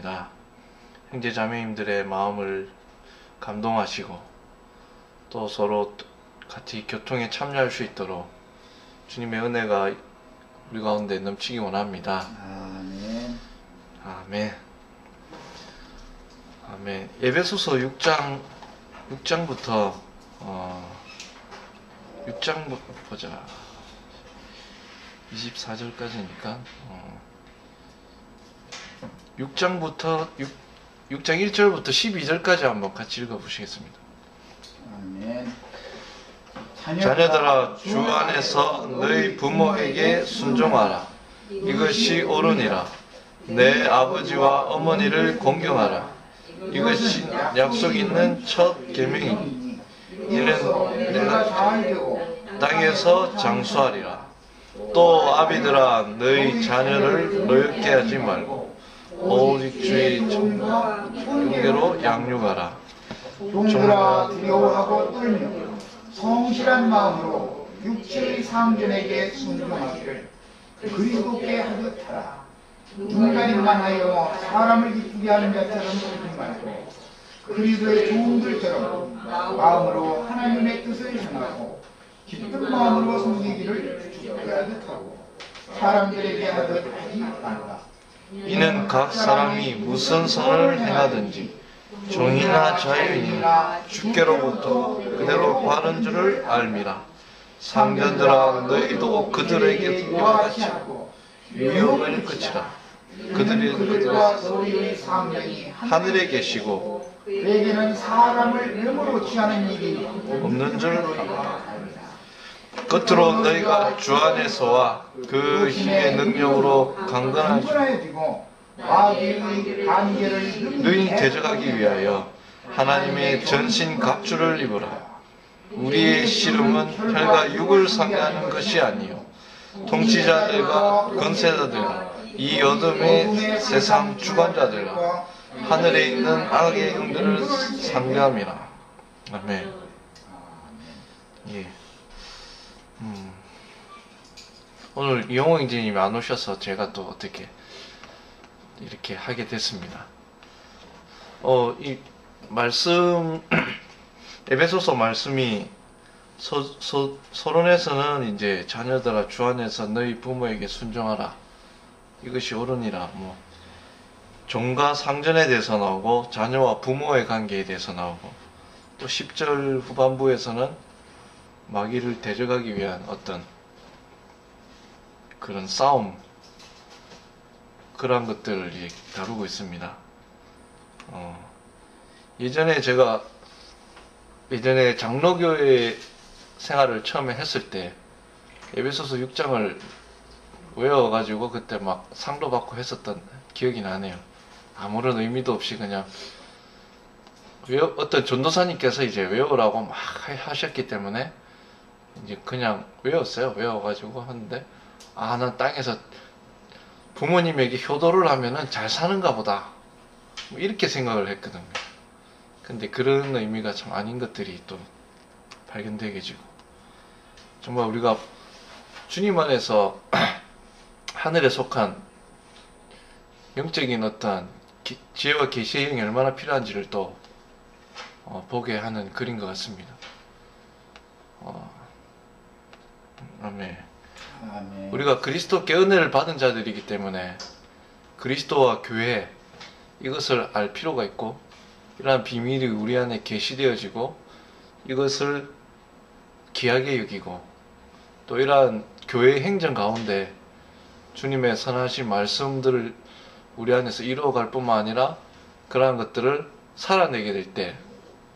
기도합니다. 형제 자매님들의 마음을 감동하시고 또 서로 같이 교통에 참여할 수 있도록 주님의 은혜가 우리 가운데 넘치기 원합니다. 아멘. 아멘. 아멘. 에베소서 6장부터 6장 보자. 24절까지니까 6장 1절부터 12절까지 한번 같이 읽어보시겠습니다. 아멘. 자녀들아, 주 안에서 너희 부모에게 순종하라. 이것이 옳으니라. 내 아버지와 어머니를 공경하라. 이것이 약속 있는 첫 계명이니 이는 내가 땅에서 장수하리라. 또 아비들아, 너희 자녀를 노엽게 하지 말고 오직 주의 경계로 양육하라. 종들아, 두려워하고 떨며 성실한 마음으로 육체의 상전에게 순종하기를 그리스도께 하듯 하라. 눈가림만 하여 사람을 기쁘게 하는 자처럼 하지 말고 그리스도의 종들처럼 마음으로 하나님의 뜻을 행하고 기쁜 마음으로 섬기기를 주께 하듯 하고 사람들에게 하듯 하지 말라. 이는 각 사람이 무슨 선을 행하든지 종이나 자유인이나 주께로부터 그대로 받은 줄을 알미라. 상전들아, 너희도 그들에게 이와 같이 유업을 그치라. 그들과 너희의 상전이 하늘에 계시고 그에게는 사람을 명으로 취하는 일이 없는 줄 알라. 겉으로 너희가 주 안에서와 그 힘의 능력으로 강건하시고 강건해지고 마귀의 관계를 너희 대적하기 위하여 하나님의 전신 갑주를 입으라. 우리의 씨름은 혈과 육을 상대하는 것이 아니요 통치자들과 권세자들과 이 어둠의 세상 주관자들과 하늘에 있는 악의 영들을 상대함이라. 아멘. 예. 오늘 이용호 형제님이 안 오셔서 제가 또 어떻게 이렇게 하게 됐습니다. 이 말씀 에베소서 말씀이 서론에서는 이제 자녀들아, 주 안에서 너희 부모에게 순종하라. 이것이 옳으니라. 종과 상전에 대해서 나오고 자녀와 부모의 관계에 대해서 나오고 또 10절 후반부에서는 마귀를 대적하기 위한 어떤 그런 싸움, 그러한 것들을 다루고 있습니다. 예전에 장로교회 생활을 처음에 했을 때 에베소서 6장을 외워가지고 그때 막 상도 받고 했었던 기억이 나네요. 아무런 의미도 없이 그냥 어떤 전도사님께서 이제 외우라고 막 하셨기 때문에 이제 그냥 외웠어요. 외워가지고 하는데 난 땅에서 부모님에게 효도를 하면은 잘 사는가 보다, 이렇게 생각을 했거든요. 근데 그런 의미가 참 아닌 것들이 또 발견되게 되고, 정말 우리가 주님 안에서 하늘에 속한 영적인 어떤 지혜와 계시의 영이 얼마나 필요한지를 또 보게 하는 글인 것 같습니다. 아멘. 아멘. 우리가 그리스도께 은혜를 받은 자들이기 때문에 그리스도와 교회, 이것을 알 필요가 있고, 이러한 비밀이 우리 안에 계시되어지고 이것을 귀하게 여기고, 또 이러한 교회의 행정 가운데 주님의 선하신 말씀들을 우리 안에서 이루어갈 뿐만 아니라 그러한 것들을 살아내게 될 때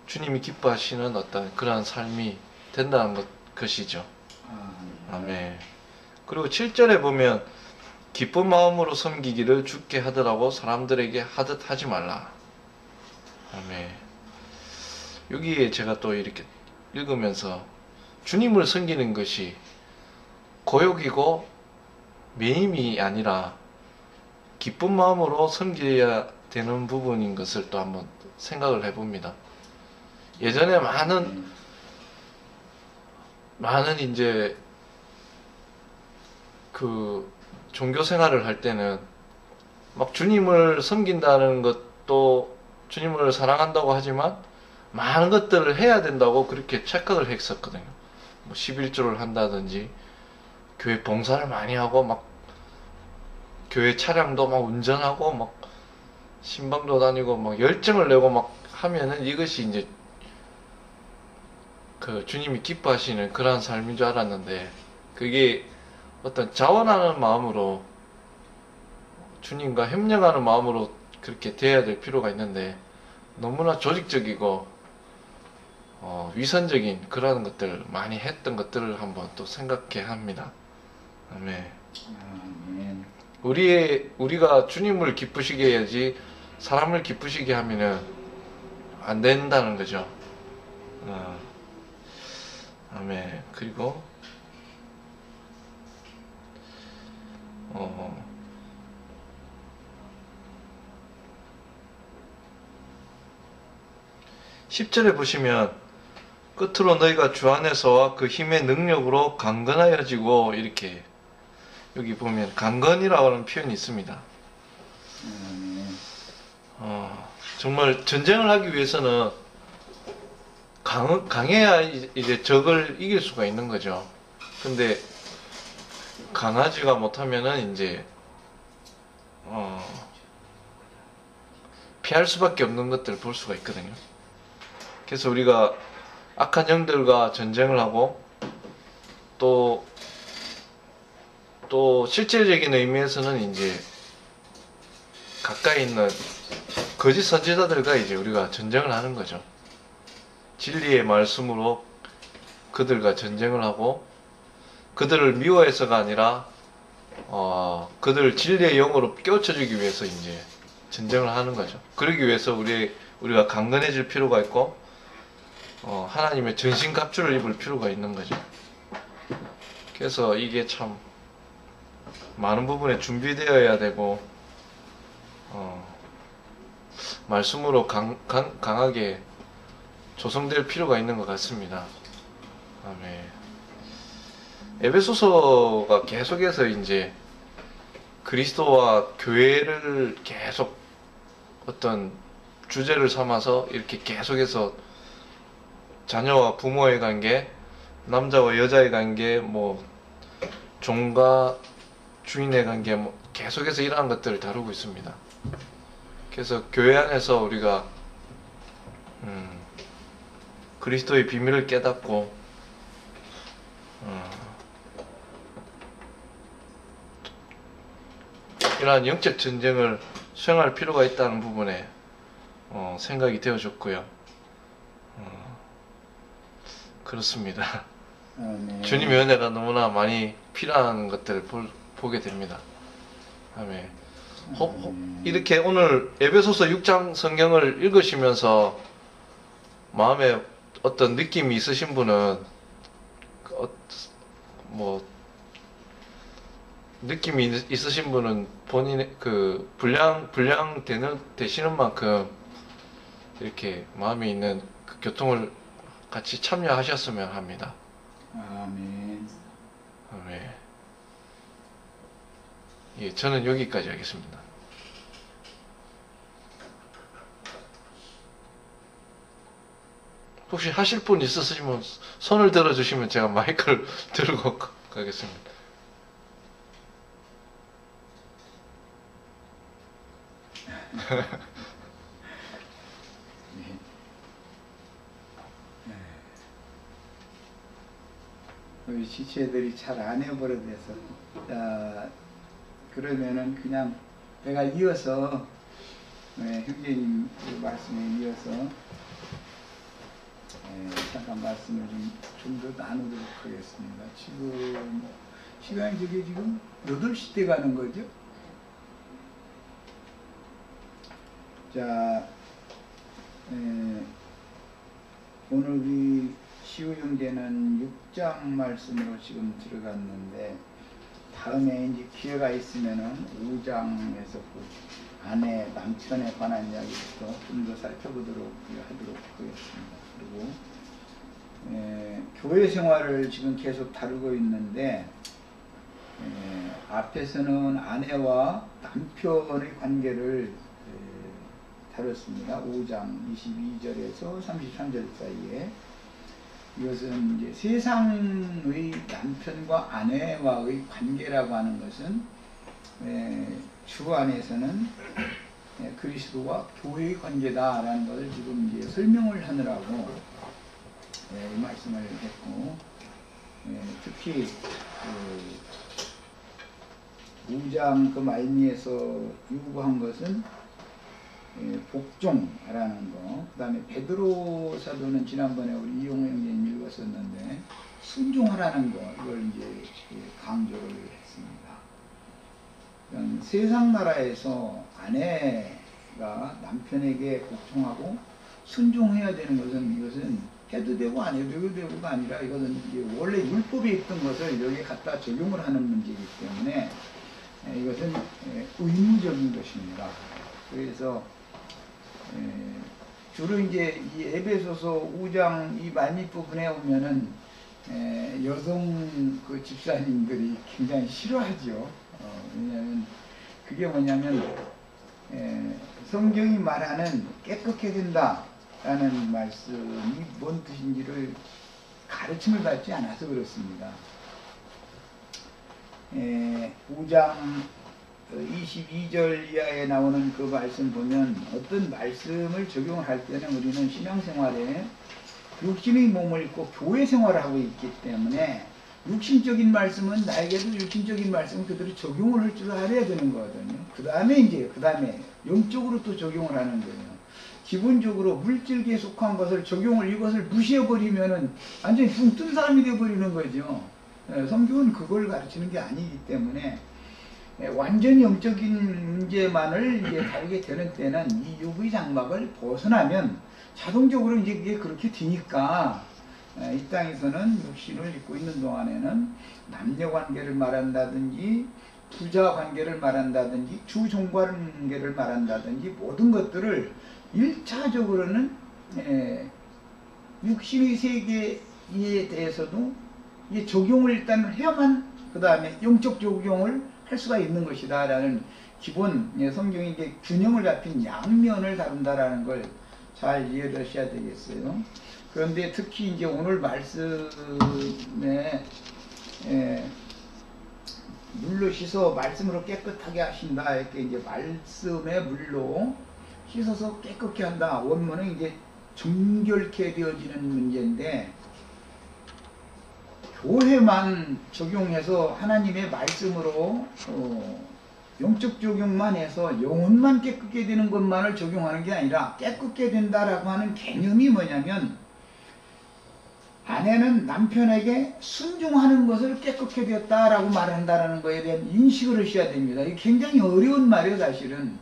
주님이 기뻐하시는 어떤 그러한 삶이 된다는 것이죠. 아멘. 그리고 7절에 보면 기쁜 마음으로 섬기기를 주께 하더라고 사람들에게 하듯 하지 말라. 아멘. 여기에 제가 또 이렇게 읽으면서 주님을 섬기는 것이 고욕이고 매임이 아니라 기쁜 마음으로 섬겨야 되는 부분인 것을 또 한번 생각을 해봅니다. 예전에 많은 이제 그 종교 생활을 할 때는 막 주님을 섬긴다는 것도 주님을 사랑한다고 하지만 많은 것들을 해야 된다고 그렇게 착각을 했었거든요. 뭐 11조를 한다든지 교회 봉사를 많이 하고 막 교회 차량도 막 운전하고 막 신방도 다니고 막 열정을 내고 막 하면은 이것이 이제 그 주님이 기뻐하시는 그러한 삶인 줄 알았는데 그게 어떤 자원하는 마음으로 주님과 협력하는 마음으로 그렇게 돼야 될 필요가 있는데 너무나 조직적이고 위선적인 그런 것들 많이 했던 것들을 한번 또 생각해 합니다. 아멘. 아멘. 우리가 주님을 기쁘시게 해야지 사람을 기쁘시게 하면은 안 된다는 거죠. 아멘. 그리고 10절에 보시면 끝으로 너희가 주 안에서와 그 힘의 능력으로 강건하여지고 이렇게 여기 보면 강건이라고 하는 표현이 있습니다. 정말 전쟁을 하기 위해서는 강해야 이제 적을 이길 수가 있는 거죠. 근데 강하지가 못하면은 이제 피할 수밖에 없는 것들을 볼 수가 있거든요. 그래서 우리가 악한 영들과 전쟁을 하고 또 실질적인 의미에서는 이제 가까이 있는 거짓 선지자들과 이제 우리가 전쟁을 하는 거죠. 진리의 말씀으로 그들과 전쟁을 하고 그들을 미워해서가 아니라 그들을 진리의 영으로 깨우쳐주기 위해서 이제 전쟁을 하는 거죠. 그러기 위해서 우리가 강건해질 필요가 있고 하나님의 전신갑주를 입을 필요가 있는 거죠. 그래서 이게 참 많은 부분에 준비되어야 되고 말씀으로 강하게 조성될 필요가 있는 것 같습니다. 아멘. 에베소서가 계속해서 이제 그리스도와 교회를 계속 어떤 주제를 삼아서 이렇게 계속해서 자녀와 부모의 관계, 남자와 여자의 관계, 뭐 종과 주인의 관계, 뭐 계속해서 이러한 것들을 다루고 있습니다. 그래서 교회 안에서 우리가 그리스도의 비밀을 깨닫고 이러한 영적 전쟁을 수행할 필요가 있다는 부분에 생각이 되어졌고요. 그렇습니다. 아멘. 주님의 은혜가 너무나 많이 필요한 것들을 보게 됩니다. 아멘. 이렇게 오늘 에베소서 6장 성경을 읽으시면서 마음에 어떤 느낌이 있으신 분은 느낌이 있으신 분은 본인의 그 분량 되시는 만큼 이렇게 마음에 있는 그 교통을 같이 참여하셨으면 합니다. 아멘. 아멘. 예, 저는 여기까지 하겠습니다. 혹시 하실 분 있으시면 손을 들어주시면 제가 마이크를 들고 가겠습니다. 우리 지체들이 잘 안 해버려서 그러면은 그냥 내가 이어서 형제님 그 말씀에 이어서 잠깐 말씀을 좀 더 나누도록 하겠습니다. 지금 시간이 저게 지금 8시 때 가는 거죠? 자, 오늘 우리 시우 형제는 6장 말씀으로 지금 들어갔는데 다음에 이제 기회가 있으면은 5장에서 그 아내 남편에 관한 이야기부터 좀 더 살펴보도록 하도록 하겠습니다. 그리고 교회 생활을 지금 계속 다루고 있는데 앞에서는 아내와 남편의 관계를 다뤘습니다. 5장 22절에서 33절 사이에. 이것은 이제 세상의 남편과 아내와의 관계라고 하는 것은 주 안에서는 그리스도와 교회의 관계다라는 것을 지금 이제 설명을 하느라고 이 말씀을 했고, 특히 5장 그 말미에서 요구한 것은 복종하라는 거, 그 다음에 베드로 사도는 지난번에 우리 이용호 형제님 읽었었는데 순종하라는 거, 이걸 이제 강조를 했습니다. 그러니까 세상 나라에서 아내가 남편에게 복종하고 순종해야 되는 것은, 이것은 해도 되고 안 해도 되고가 아니라 이것은 이제 원래 율법에 있던 것을 여기에 갖다 적용을 하는 문제이기 때문에 이것은 의무적인 것입니다. 그래서 주로 이제 이 에베소서 5장 이 말미 부분에 오면은 여성 그 집사님들이 굉장히 싫어하죠. 왜냐하면 그게 뭐냐면 성경이 말하는 깨끗해야 된다라는 말씀이 뭔 뜻인지를 가르침을 받지 않아서 그렇습니다. 5장 22절 이하에 나오는 그 말씀 보면 어떤 말씀을 적용을 할 때는 우리는 신앙생활에 육신의 몸을 입고 교회 생활을 하고 있기 때문에 육신적인 말씀은 나에게도 육신적인 말씀은 그대로 적용을 할 줄 알아야 되는 거거든요. 그 다음에 영적으로 또 적용을 하는 거예요. 기본적으로 물질계에 속한 것을 적용을, 이것을 무시해버리면은 완전히 붕 뜬 사람이 되어버리는 거죠. 성경은 그걸 가르치는 게 아니기 때문에 완전히 영적인 문제만을 이제 다루게 되는 때는 이 육의 장막을 벗어나면 자동적으로 이제 그게 그렇게 되니까 이 땅에서는 육신을 입고 있는 동안에는 남녀 관계를 말한다든지 부자 관계를 말한다든지 주종 관계를 말한다든지 모든 것들을 1차적으로는 육신의 세계에 대해서도 이게 적용을 일단 해야만 그 다음에 영적 적용을 할 수가 있는 것이다 라는 기본 성경이 이제 균형을 잡힌 양면을 다룬다라는 걸 잘 이해를 하셔야 되겠어요. 그런데 특히 이제 오늘 말씀에 물로 씻어 말씀으로 깨끗하게 하신다, 이렇게 이제 말씀의 물로 씻어서 깨끗게 한다. 원문은 이제 정결케 되어지는 문제인데, 교회만 적용해서 하나님의 말씀으로 영적 적용만 해서 영혼만 깨끗게 되는 것만을 적용하는 게 아니라, 깨끗게 된다라고 하는 개념이 뭐냐면 아내는 남편에게 순종하는 것을 깨끗게 되었다라고 말한다라는 것에 대한 인식을 하셔야 됩니다. 이게 굉장히 어려운 말이에요, 사실은.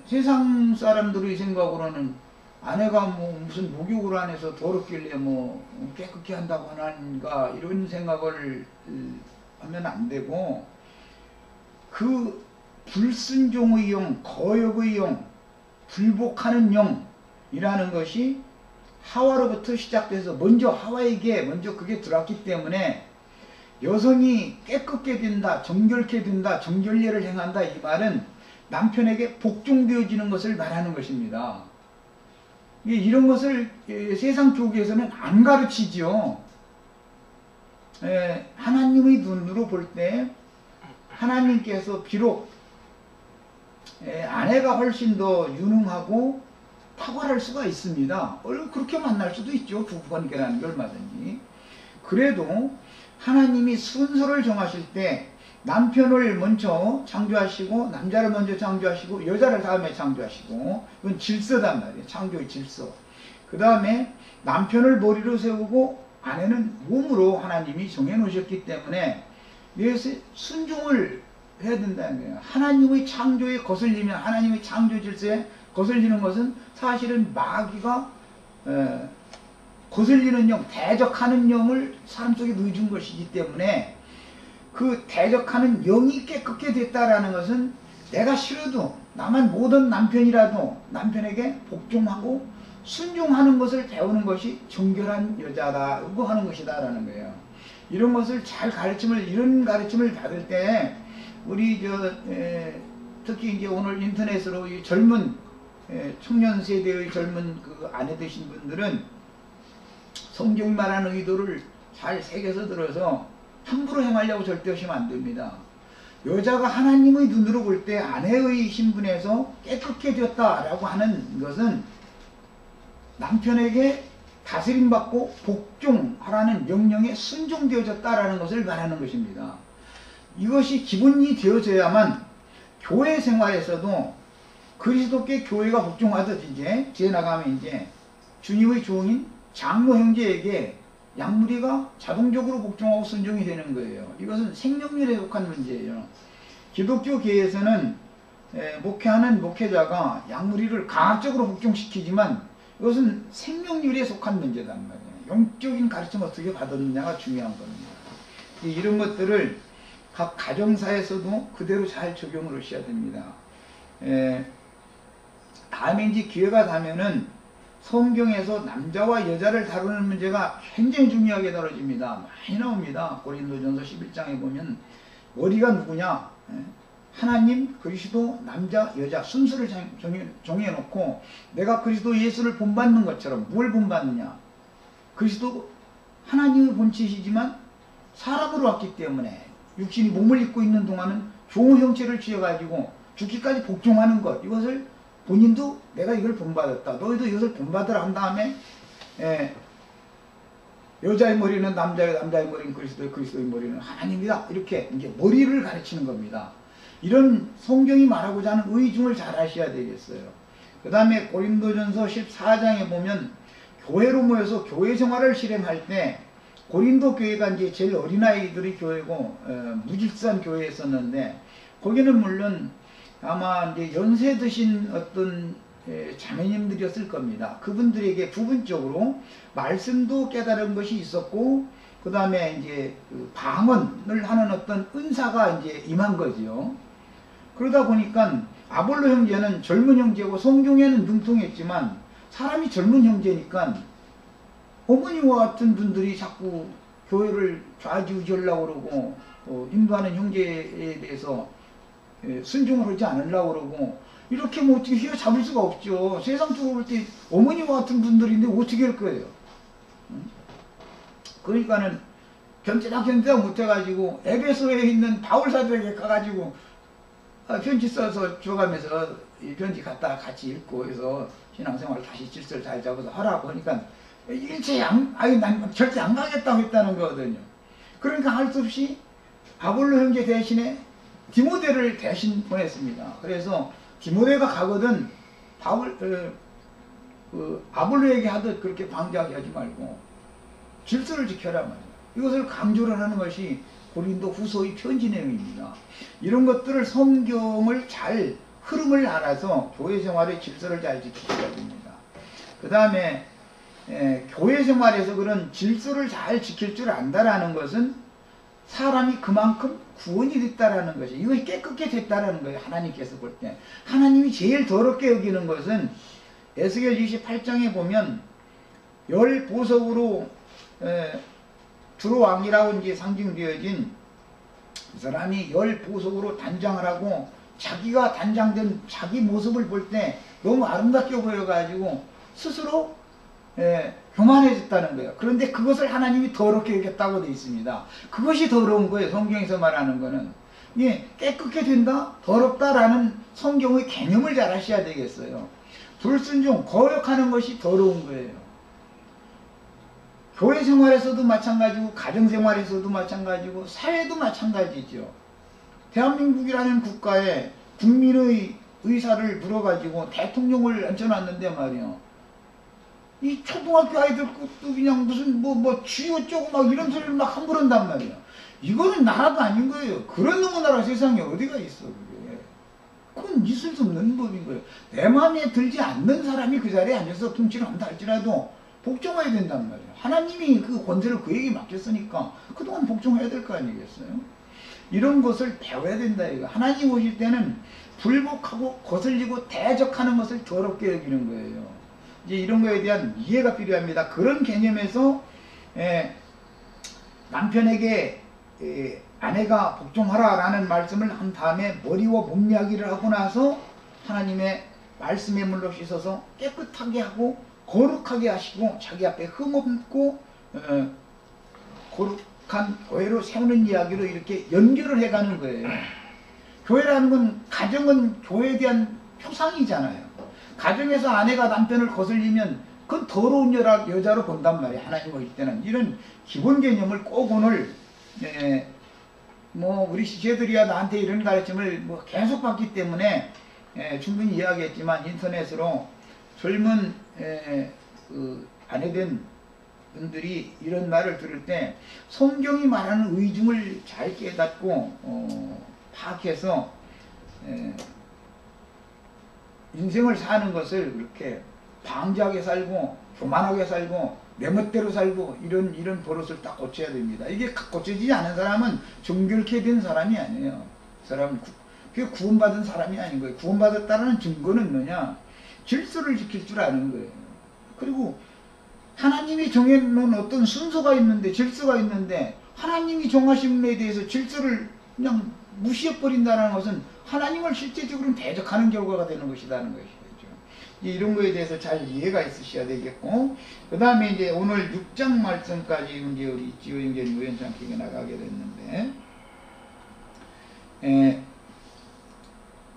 세상 사람들의 생각으로는 아내가 뭐 무슨 목욕을 안 해서 더럽길래 뭐 깨끗게 한다고 하는가, 이런 생각을 하면 안 되고, 그 불순종의 영, 거역의 영, 불복하는 영이라는 것이 하와로부터 시작돼서 먼저 하와에게 먼저 그게 들어왔기 때문에 여성이 깨끗게 된다, 정결케 된다, 정결례를 행한다, 이 말은 남편에게 복종되어지는 것을 말하는 것입니다. 이런 것을 세상 교계에서는 안 가르치죠. 하나님의 눈으로 볼 때 하나님께서 비록 아내가 훨씬 더 유능하고 탁월할 수가 있습니다. 그렇게 만날 수도 있죠. 부부관계라는 게 얼마든지. 그래도 하나님이 순서를 정하실 때 남편을 먼저 창조하시고 남자를 먼저 창조하시고 여자를 다음에 창조하시고, 이건 질서단 말이에요. 창조의 질서. 그 다음에 남편을 머리로 세우고 아내는 몸으로 하나님이 정해놓으셨기 때문에 이것에 순종을 해야 된다는 거예요. 하나님의 창조에 거슬리면, 하나님의 창조 질서에 거슬리는 것은 사실은 마귀가 거슬리는 영, 대적하는 영을 사람 속에 넣어준 것이기 때문에, 그 대적하는 영이 깨끗게 됐다라는 것은 내가 싫어도 나만 못한 남편이라도 남편에게 복종하고 순종하는 것을 배우는 것이 정결한 여자라고 하는 것이다 라는 거예요. 이런 것을 잘 이런 가르침을 받을 때 우리 특히 이제 오늘 인터넷으로 이 젊은 청년 세대의 젊은 그 아내 되신 분들은 성경이 말하는 의도를 잘 새겨서 들어서 함부로 행하려고 절대 하시면 안 됩니다. 여자가 하나님의 눈으로 볼 때 아내의 신분에서 깨끗해졌다라고 하는 것은 남편에게 다스림받고 복종하라는 명령에 순종되어졌다라는 것을 말하는 것입니다. 이것이 기본이 되어져야만 교회 생활에서도 그리스도께 교회가 복종하듯 이제 지어나가면 이제 주님의 종인 장로 형제에게 양무리가 자동적으로 복종하고 순종이 되는 거예요. 이것은 생명률에 속한 문제예요. 기독교계에서는 목회하는 목회자가 양무리를 강압적으로 복종시키지만 이것은 생명률에 속한 문제단 말이에요. 영적인 가르침을 어떻게 받았느냐가 중요한 겁니다. 이런 것들을 각 가정사에서도 그대로 잘 적용을 하셔야 됩니다. 다음에 이제 기회가 되면은 성경에서 남자와 여자를 다루는 문제가 굉장히 중요하게 다뤄집니다. 많이 나옵니다. 고린도전서 11장에 보면 머리가 누구냐? 하나님, 그리스도, 남자, 여자 순서를 정해놓고 내가 그리스도 예수를 본받는 것처럼 뭘 본받느냐? 그리스도 하나님의 본체이시지만 사람으로 왔기 때문에 육신이 몸을 입고 있는 동안은 좋은 형체를 취해가지고 죽기까지 복종하는 것, 이것을 본인도 내가 이걸 본받았다, 너희도 이것을 본받으라 한 다음에 여자의 머리는 남자의 머리는 그리스도의 머리는 하나님이다, 이렇게 이제 머리를 가르치는 겁니다. 이런 성경이 말하고자 하는 의중을 잘 하셔야 되겠어요. 그 다음에 고린도전서 14장에 보면 교회로 모여서 교회 생활을 실행할 때 고린도 교회가 이제 제일 어린아이들의 교회고 무질서한 교회였었는데 거기는 물론 아마 이제 연세 드신 어떤 자매님들이었을 겁니다. 그분들에게 부분적으로 말씀도 깨달은 것이 있었고 그 다음에 이제 그 방언을 하는 어떤 은사가 이제 임한 거지요. 그러다 보니까 아볼로 형제는 젊은 형제고 성경에는 능통했지만 사람이 젊은 형제니까 어머니와 같은 분들이 자꾸 교회를 좌지우지하려고 그러고 인도하는 형제에 대해서 순종을 하지 않으려고 그러고 이렇게 뭐 어떻게 휘어잡을 수가 없죠. 세상적으로 볼 때 어머니와 같은 분들인데 어떻게 할 거예요. 그러니까는 견제다 못해가지고 에베소에 있는 바울 사도에게 가가지고 편지 써서 줘가면서 이 편지 갖다가 같이 읽고 해서 신앙생활 다시 질서를 잘 잡아서 하라고 하니까 난 절대 안 가겠다고 했다는 거거든요. 그러니까 할 수 없이 아볼로 형제 대신에 디모데를 대신 보냈습니다. 그래서 디모데가 가거든 아볼로에게 하듯 그렇게 방자하게 하지 말고 질서를 지켜라 말이에요. 이것을 강조를 하는 것이 고린도 후서의 편지 내용입니다. 이런 것들을 성경을 잘 흐름을 알아서 교회 생활의 질서를 잘 지키셔야 됩니다. 그 다음에 교회 생활에서 그런 질서를 잘 지킬 줄 안다라는 것은 사람이 그만큼 구원이 됐다라는 것이, 이것이 깨끗게 됐다라는 거예요. 하나님께서 볼 때. 하나님이 제일 더럽게 여기는 것은 에스겔 28장에 보면 열 보석으로 두로왕이라고 이제 상징되어진 그 사람이 열 보석으로 단장을 하고 자기가 단장된 자기 모습을 볼 때 너무 아름답게 보여가지고 스스로 교만해졌다는 거예요. 그런데 그것을 하나님이 더럽게 여겼다고 되어 있습니다. 그것이 더러운 거예요. 성경에서 말하는 거는. 이게 깨끗게 된다, 더럽다라는 성경의 개념을 잘 하셔야 되겠어요. 불순종, 거역하는 것이 더러운 거예요. 교회 생활에서도 마찬가지고 가정생활에서도 마찬가지고 사회도 마찬가지죠. 대한민국이라는 국가에 국민의 의사를 물어가지고 대통령을 앉혀놨는데 말이요. 이 초등학교 아이들 것도 그냥 무슨 쥐 어쩌고 막 이런 소리를 막 함부로 한단 말이야. 이거는 나라가 아닌 거예요. 그런 놈의 나라 세상에 어디가 있어 그게. 그건 있을 수 없는 법인 거예요. 내 마음에 들지 않는 사람이 그 자리에 앉아서 통치를 한다 할지라도 복종해야 된단 말이에요. 하나님이 그 권세를 그에게 맡겼으니까 그동안 복종해야 될 거 아니겠어요? 이런 것을 배워야 된다 이거. 하나님 오실 때는 불복하고 거슬리고 대적하는 것을 더럽게 여기는 거예요. 이제 이런 거에 대한 이해가 필요합니다. 그런 개념에서 남편에게 아내가 복종하라라는 말씀을 한 다음에 머리와 몸 이야기를 하고 나서 하나님의 말씀의 물로 씻어서 깨끗하게 하고 거룩하게 하시고 자기 앞에 흠없고 거룩한 교회로 세우는 이야기로 이렇게 연결을 해가는 거예요. 교회라는 건, 가정은 교회에 대한 표상이잖아요. 가정에서 아내가 남편을 거슬리면 그건 더러운 여자로 본단 말이에요. 하나님 보실 때는. 이런 기본 개념을 꼭 오늘 뭐 우리 시체들이야 나한테 이런 가르침을 뭐 계속 받기 때문에 충분히 이야기했지만 인터넷으로 젊은 그 아내된 분들이 이런 말을 들을 때 성경이 말하는 의중을 잘 깨닫고 파악해서 인생을 사는 것을 그렇게 방지하게 살고 교만하게 살고 내 멋대로 살고 이런 버릇을 딱 고쳐야 됩니다. 이게 고쳐지지 않은 사람은 정결케 된 사람이 아니에요. 사람은 그게 구원받은 사람이 아닌 거예요. 구원받았다는 증거는 뭐냐? 질서를 지킬 줄 아는 거예요. 그리고 하나님이 정해놓은 어떤 순서가 있는데, 질서가 있는데 하나님이 정하신 분에 대해서 질서를 그냥 무시해버린다는 것은 하나님을 실제적으로 대적하는 결과가 되는 것이라는 것이죠. 이런 거에 대해서 잘 이해가 있으셔야 되겠고, 그 다음에 이제 오늘 6장 말씀까지 이제 우리 지호인견 우연찮게 나가게 됐는데,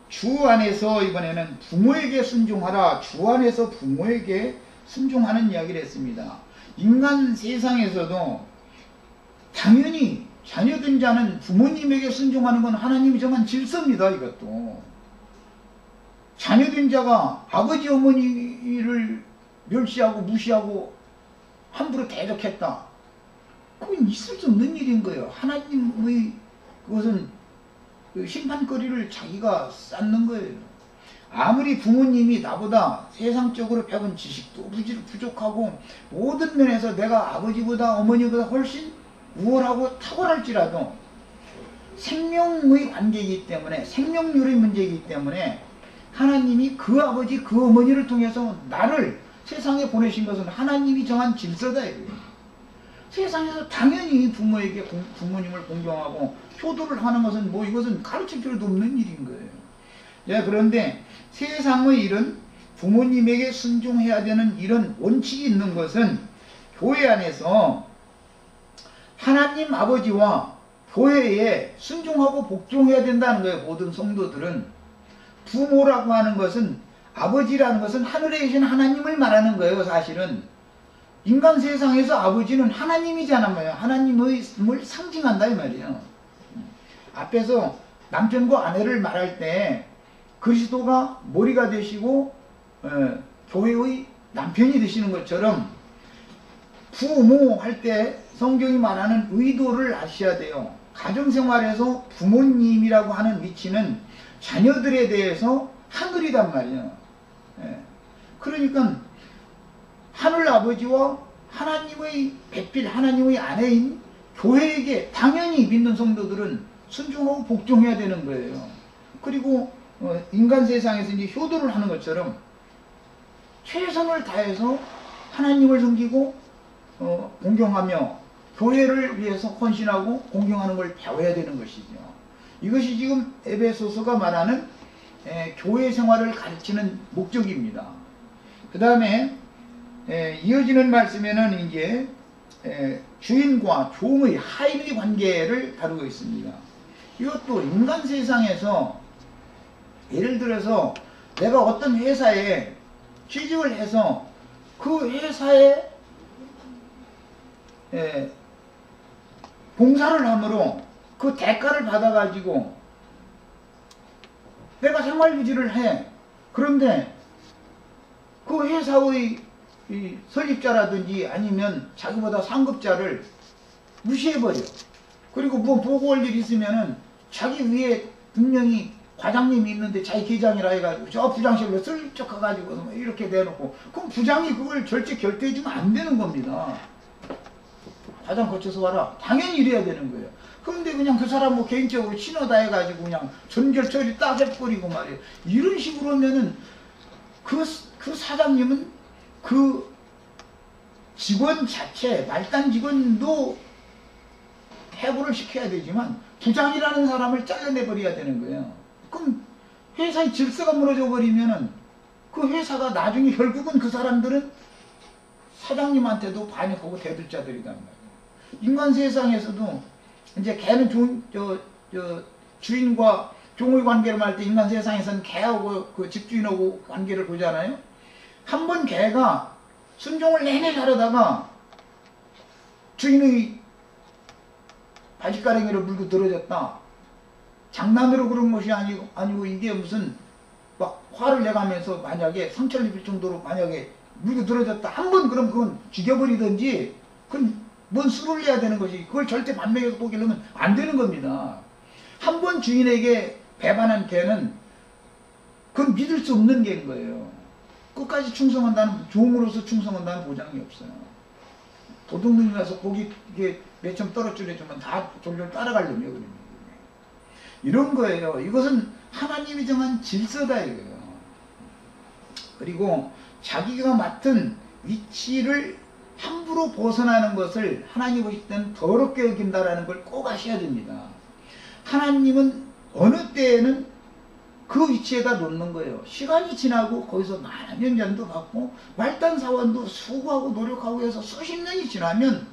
주 안에서 이번에는 부모에게 순종하라. 주 안에서 부모에게 순종하는 이야기를 했습니다. 인간 세상에서도 당연히 자녀된 자는 부모님에게 순종하는 건 하나님이 정한 질서입니다. 이것도 자녀된 자가 아버지 어머니를 멸시하고 무시하고 함부로 대적했다, 그건 있을 수 없는 일인 거예요. 하나님의 그것은 그 심판거리를 자기가 쌓는 거예요. 아무리 부모님이 나보다 세상적으로 배운 지식도 부족하고 모든 면에서 내가 아버지보다 어머니보다 훨씬 우월하고 탁월할지라도 생명의 관계이기 때문에, 생명률의 문제이기 때문에 하나님이 그 아버지 그 어머니를 통해서 나를 세상에 보내신 것은 하나님이 정한 질서다 이거예요. 세상에서 당연히 부모에게 부모님을 공경하고 효도를 하는 것은 뭐 이것은 가르칠 필요도 없는 일인 거예요. 예, 그런데 세상의 이런 부모님에게 순종해야 되는 이런 원칙이 있는 것은 교회 안에서 하나님 아버지와 교회에 순종하고 복종해야 된다는 거예요. 모든 성도들은. 부모라고 하는 것은, 아버지라는 것은 하늘에 계신 하나님을 말하는 거예요. 사실은 인간 세상에서 아버지는 하나님이잖아요. 하나님을 상징한다 이 말이에요. 앞에서 남편과 아내를 말할 때 그리스도가 머리가 되시고 교회의 남편이 되시는 것처럼 부모 할 때 성경이 말하는 의도를 아셔야 돼요. 가정생활에서 부모님이라고 하는 위치는 자녀들에 대해서 하늘이란 말이에요. 그러니까 하늘 아버지와 하나님의 배필, 하나님의 아내인 교회에게 당연히 믿는 성도들은 순종하고 복종해야 되는 거예요. 그리고 인간 세상에서 이제 효도를 하는 것처럼 최선을 다해서 하나님을 섬기고 공경하며 교회를 위해서 헌신하고 공경하는 걸 배워야 되는 것이죠. 이것이 지금 에베소서가 말하는 교회 생활을 가르치는 목적입니다. 그 다음에 이어지는 말씀에는 이제 주인과 종의 하인의 관계를 다루고 있습니다. 이것도 인간 세상에서 예를 들어서 내가 어떤 회사에 취직을 해서 그 회사에 봉사를 함으로 그 대가를 받아가지고 내가 생활유지를 해. 그런데 그 회사의 이 설립자라든지 아니면 자기보다 상급자를 무시해버려. 그리고 뭐 보고할 일 있으면은 자기 위에 분명히 과장님이 있는데 자기 계장이라 해가지고 저 부장실로 슬쩍 가가지고 이렇게 내놓고, 그럼 부장이 그걸 절제 결대해주면 안 되는 겁니다. 과장 거쳐서 와라. 당연히 이래야 되는 거예요. 그런데 그냥 그 사람 뭐 개인적으로 친하다 해가지고 그냥 전결 처리 딱 해버리고 말이에요. 이런 식으로 하면은 그 사장님은 그 직원 자체, 말단 직원도 해고를 시켜야 되지만 부장이라는 사람을 잘라내버려야 되는 거예요. 그럼 회사의 질서가 무너져 버리면은 그 회사가 나중에 결국은 그 사람들은 사장님한테도 반역하고 대들자들이란 말이에요. 인간 세상에서도 이제 개는 주인과 종의 관계를 말 때 인간 세상에서는 개하고 그 집주인하고 관계를 보잖아요. 한 번 개가 순종을 내내 자르다가 주인의 바지가랑이를 물고 늘어졌다. 장난으로 그런 것이 아니고 이게 무슨 막 화를 내가면서 만약에 상처를 입을 정도로 만약에 물고 늘어졌다. 한 번 그럼 그건 죽여버리든지 그건 뭔 수를 내야 되는 것이 그걸 절대 반맥에서 보기려면 안 되는 겁니다. 한 번 주인에게 배반한 개는 그건 믿을 수 없는 개인 거예요. 끝까지 충성한다는 종으로서 충성한다는 보장이 없어요. 도둑놈이 가서 고기 이게 몇 점 떨어뜨려주면 다 졸졸 따라가려며 그러는 이런 거예요. 이것은 하나님이 정한 질서다 이거예요. 그리고 자기가 맡은 위치를 함부로 벗어나는 것을 하나님 보실 때는 더럽게 여긴다라는 걸 꼭 아셔야 됩니다. 하나님은 어느 때에는 그 위치에다 놓는 거예요. 시간이 지나고 거기서 많은 연장도 받고 말단 사원도 수고하고 노력하고 해서 수십 년이 지나면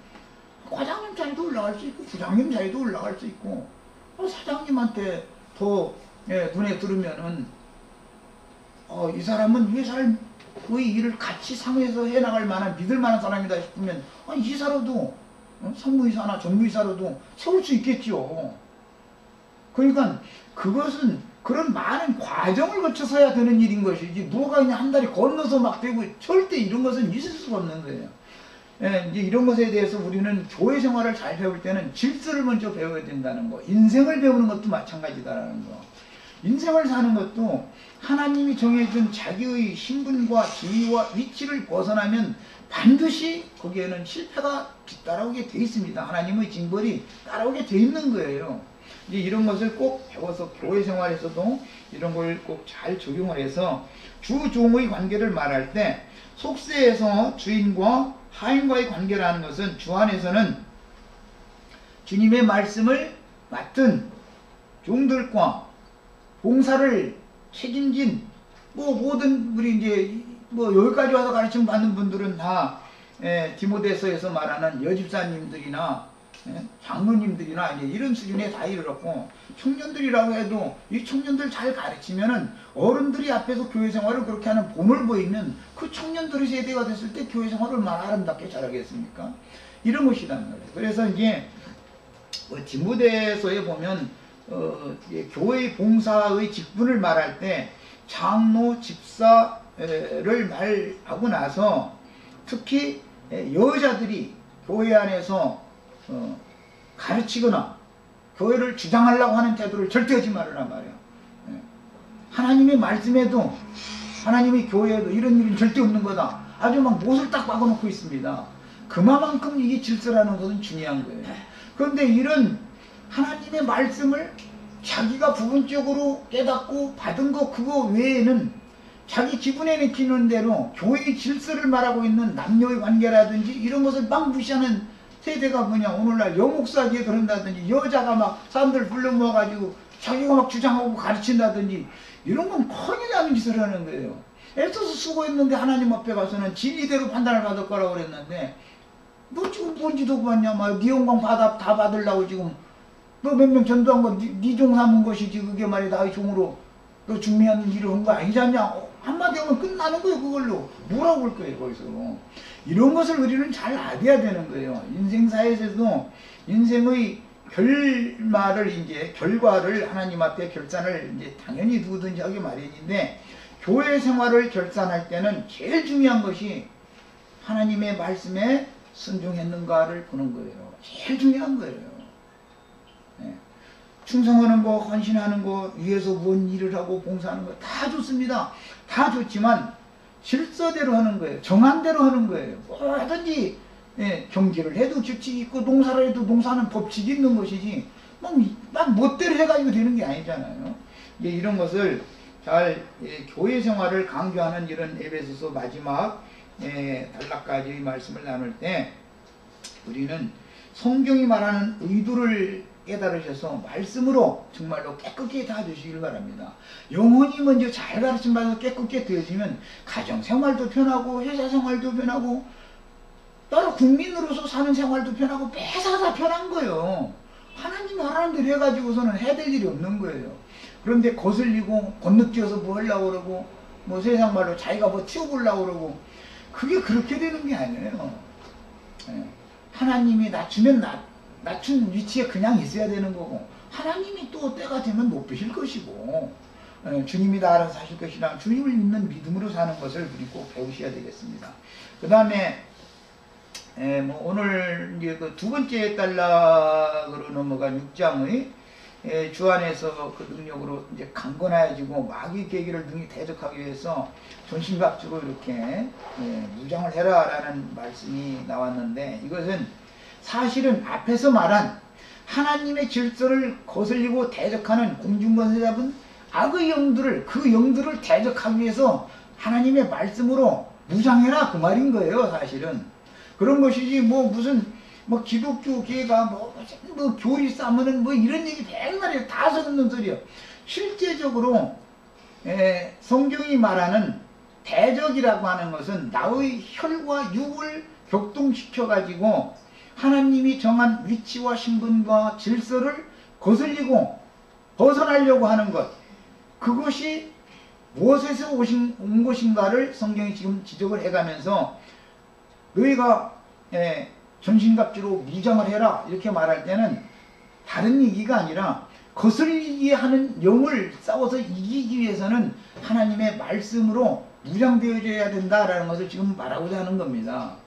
과장님 자리도 올라갈 수 있고 부장님 자리도 올라갈 수 있고 사장님한테 더 눈에 들으면은 이 사람은 회사의 일을 같이 상회해서 해나갈 만한 믿을 만한 사람이다 싶으면 이사로도 상무이사나 전무이사로도 세울 수 있겠죠. 그러니까 그것은 그런 많은 과정을 거쳐서야 되는 일인 것이지 누가 그냥 한 다리 건너서 막 되고 절대 이런 것은 있을 수가 없는 거예요. 이제 이런 것에 대해서 우리는 교회 생활을 잘 배울 때는 질서를 먼저 배워야 된다는 거, 인생을 배우는 것도 마찬가지다라는 거. 인생을 사는 것도 하나님이 정해준 자기의 신분과 지위와 위치를 벗어나면 반드시 거기에는 실패가 뒤따라오게 돼 있습니다. 하나님의 징벌이 따라오게 돼 있는 거예요. 이제 이런 것을 꼭 배워서 교회 생활에서도 이런 걸 꼭 잘 적용을 해서 주종의 관계를 말할 때 속세에서 주인과 하인과의 관계라는 것은 주 안에서는 주님의 말씀을 맡은 종들과 봉사를 책임진 모든 우리 이제 여기까지 와서 가르침 받는 분들은 다 디모데서에서 말하는 여집사님들이나 장로님들이나 이제 이런 수준에 다 이르렀고 청년들이라고 해도 이 청년들 잘 가르치면은 어른들이 앞에서 교회 생활을 그렇게 하는 본을 보이면 그 청년들의 세대가 됐을 때 교회 생활을 얼마나 아름답게 잘하겠습니까? 이런 것이란 말이에요. 그래서 이제 디모데서에 보면 교회 봉사의 직분을 말할 때 장로, 집사를 말하고 나서 특히 여자들이 교회 안에서 가르치거나 교회를 주장하려고 하는 태도를 절대 하지 말으란 말이에요. 하나님의 말씀에도 하나님의 교회에도 이런 일은 절대 없는 거다. 아주 막 못을 딱 박아놓고 있습니다. 그만큼 이게 질서라는 것은 중요한 거예요. 그런데 이런 하나님의 말씀을 자기가 부분적으로 깨닫고 받은 거 그거 외에는 자기 기분에 내키는 대로 교회의 질서를 말하고 있는 남녀의 관계라든지 이런 것을 막 무시하는 세대가 뭐냐. 오늘날 여목사 뒤에 그런다든지 여자가 막 사람들 불러 모아가지고 자기가 막 주장하고 가르친다든지 이런 건 큰일 나는 짓을 하는 거예요. 애써서 수고했는데 하나님 앞에 가서는 진리대로 판단을 받을 거라고 그랬는데 너 지금 뭔지도 봤냐 막 네 영광 다 받으려고 지금 너 몇 명 전도한 거 네 종 삼은 것이지 그게 말이야 나의 종으로 너 중요한 일을 한 거 아니잖냐. 한마디 하면 끝나는 거예요. 그걸로 뭐라고 볼 거예요. 거기서 이런 것을 우리는 잘 알아야 되는 거예요. 인생사에서도 인생의 결과를 하나님 앞에 결산을 이제 당연히 누구든지 하기 마련인데 교회 생활을 결산할 때는 제일 중요한 것이 하나님의 말씀에 순종했는가를 보는 거예요. 제일 중요한 거예요. 충성하는 거, 헌신하는 거, 위에서 뭔 일을 하고 봉사하는 거 다 좋습니다. 다 좋지만 질서대로 하는 거예요. 정한 대로 하는 거예요. 뭐든지 경기를 해도 규칙이 있고 농사를 해도 농사는 법칙이 있는 것이지 막 멋대로 해가지고 되는 게 아니잖아요. 이런 것을 잘 교회 생활을 강조하는 이런 에베소서 마지막 단락까지 말씀을 나눌 때 우리는 성경이 말하는 의도를 깨달으셔서 말씀으로 정말로 깨끗게 다 되시길 바랍니다. 영혼이 먼저 잘 가르침 받아서 깨끗게 되어지면 가정생활도 편하고 회사생활도 편하고 따로 국민으로서 사는 생활도 편하고 매사가 다 편한 거예요. 하나님이 하라는 대로 해가지고서는 해야 될 일이 없는 거예요. 그런데 거슬리고 건너뛰어서 뭐 하려고 그러고 뭐 세상 말로 자기가 뭐 튀어보려고 그러고 그게 그렇게 되는 게 아니에요. 하나님이 낮춘 위치에 그냥 있어야 되는 거고 하나님이 또 때가 되면 높이실 것이고 주님이 다 알아서 하실 것이라 주님을 믿는 믿음으로 사는 것을 우리 꼭 배우셔야 되겠습니다. 그 다음에 뭐 오늘 이제 그 두 번째 단락으로 넘어간 6장의 주 안에서 그 능력으로 이제 강건해지고 마귀 계기를 능히 대적하기 위해서 전신갑주로 이렇게 무장을 해라라는 말씀이 나왔는데 이것은 사실은 앞에서 말한 하나님의 질서를 거슬리고 대적하는 공중권세 잡은 악의 영들을 그 영들을 대적하기 위해서 하나님의 말씀으로 무장해라 그 말인 거예요. 사실은 그런 것이지 뭐 무슨 뭐 기독교계가 뭐 교리 싸우는 뭐 이런 얘기 백날에 다 듣는 소리요. 실제적으로 성경이 말하는 대적이라고 하는 것은 나의 혈과 육을 격동시켜 가지고 하나님이 정한 위치와 신분과 질서를 거슬리고 벗어나려고 하는 것, 그것이 무엇에서 온 것인가를 성경이 지금 지적을 해가면서 너희가 전신갑주로 무장을 해라 이렇게 말할 때는 다른 얘기가 아니라 거슬리게 하는 영을 싸워서 이기기 위해서는 하나님의 말씀으로 무장되어져야 된다라는 것을 지금 말하고자 하는 겁니다.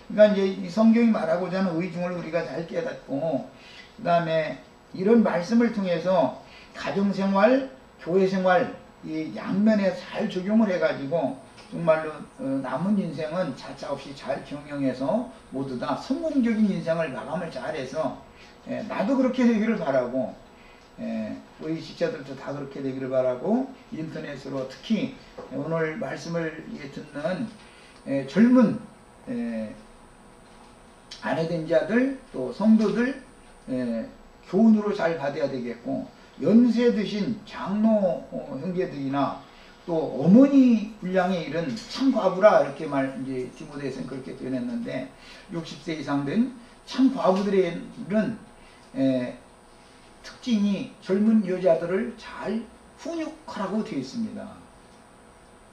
그러니까 이제 이 성경이 말하고자 하는 의중을 우리가 잘 깨닫고 그 다음에 이런 말씀을 통해서 가정생활, 교회생활 이 양면에 잘 적용을 해가지고 정말로 남은 인생은 자차 없이 잘 경영해서 모두 다 성공적인 인생을 마감을 잘해서 나도 그렇게 되기를 바라고 우리 지자들도 다 그렇게 되기를 바라고 인터넷으로 특히 오늘 말씀을 듣는 젊은 아내된 자들 또 성도들 교훈으로 잘 받아야 되겠고 연세 드신 장로 형제들이나 또 어머니 분량에 이른 참과부라 이렇게 이제 디모데에서는 그렇게 표현했는데 60세 이상 된 참과부들은 특징이 젊은 여자들을 잘 훈육하라고 되어 있습니다.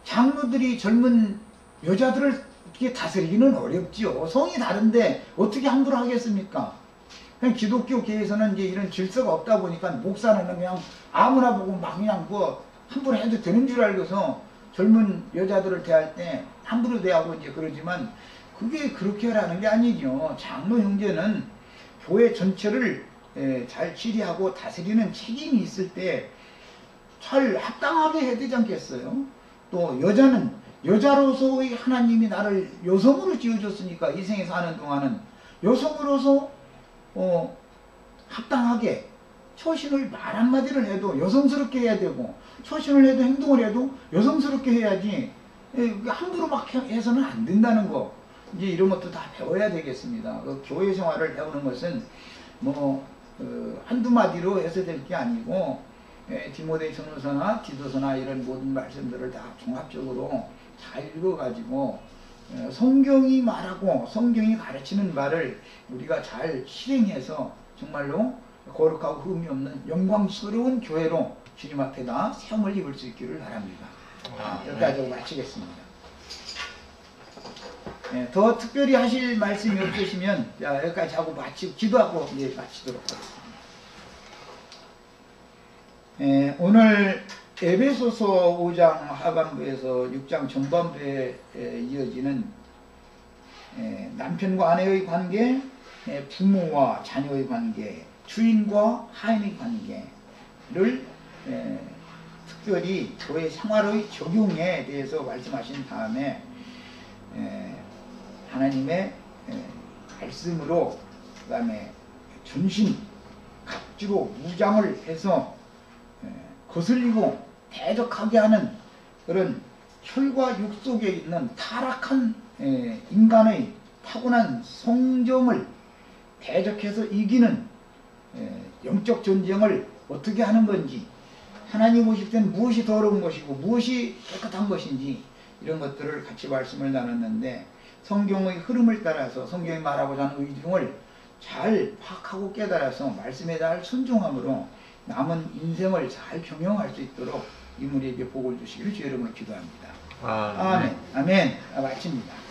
장로들이 젊은 여자들을 어떻게 다스리기는 어렵죠. 성이 다른데 어떻게 함부로 하겠습니까? 그냥 기독교계에서는 이제 이런 질서가 없다 보니까 목사는 그냥 아무나 보고 막 그냥 뭐 함부로 해도 되는 줄 알고서 젊은 여자들을 대할 때 함부로 대하고 이제 그러지만 그게 그렇게 하라는 게 아니죠. 장로 형제는 교회 전체를 잘 지휘하고 다스리는 책임이 있을 때 잘 합당하게 해야 되지 않겠어요? 또 여자는 여자로서의 하나님이 나를 여성으로 지어줬으니까 이 생에 사는 동안은 여성으로서 합당하게 처신을 말 한마디를 해도 여성스럽게 해야 되고 처신을 해도 행동을 해도 여성스럽게 해야지 함부로 막 해서는 안 된다는 거 이제 이런 것도 다 배워야 되겠습니다. 교회 생활을 배우는 것은 뭐 한두 마디로 해서 될 게 아니고 디모데 전후서나 디도서나 이런 모든 말씀들을 다 종합적으로 잘 읽어가지고 성경이 말하고 성경이 가르치는 말을 우리가 잘 실행해서 정말로 거룩하고 흠이 없는 영광스러운 교회로 주님 앞에다 세움을 입을 수 있기를 바랍니다. 여기까지 하고 마치겠습니다. 더 특별히 하실 말씀이 없으시면 여기까지 하고 기도하고 이제 마치도록 하겠습니다. 오늘 에베소서 5장 하반부에서 6장 전반부에 이어지는 남편과 아내의 관계, 부모와 자녀의 관계, 주인과 하인의 관계를 특별히 교회 생활의 적용에 대해서 말씀하신 다음에 하나님의 말씀으로 그 다음에 전신 갑주로 무장을 해서 거슬리고 대적하게 하는 그런 혈과 육 속에 있는 타락한 인간의 타고난 성정을 대적해서 이기는 영적 전쟁을 어떻게 하는 건지, 하나님 보실 때는 무엇이 더러운 것이고 무엇이 깨끗한 것인지 이런 것들을 같이 말씀을 나눴는데, 성경의 흐름을 따라서 성경이 말하고자 하는 의중을 잘 파악하고 깨달아서 말씀에 잘 순종함으로 남은 인생을 잘 경영할 수 있도록 이무리에게 복을 주시기를 주 이름으로 기도합니다. 아멘. 아멘. 마칩니다.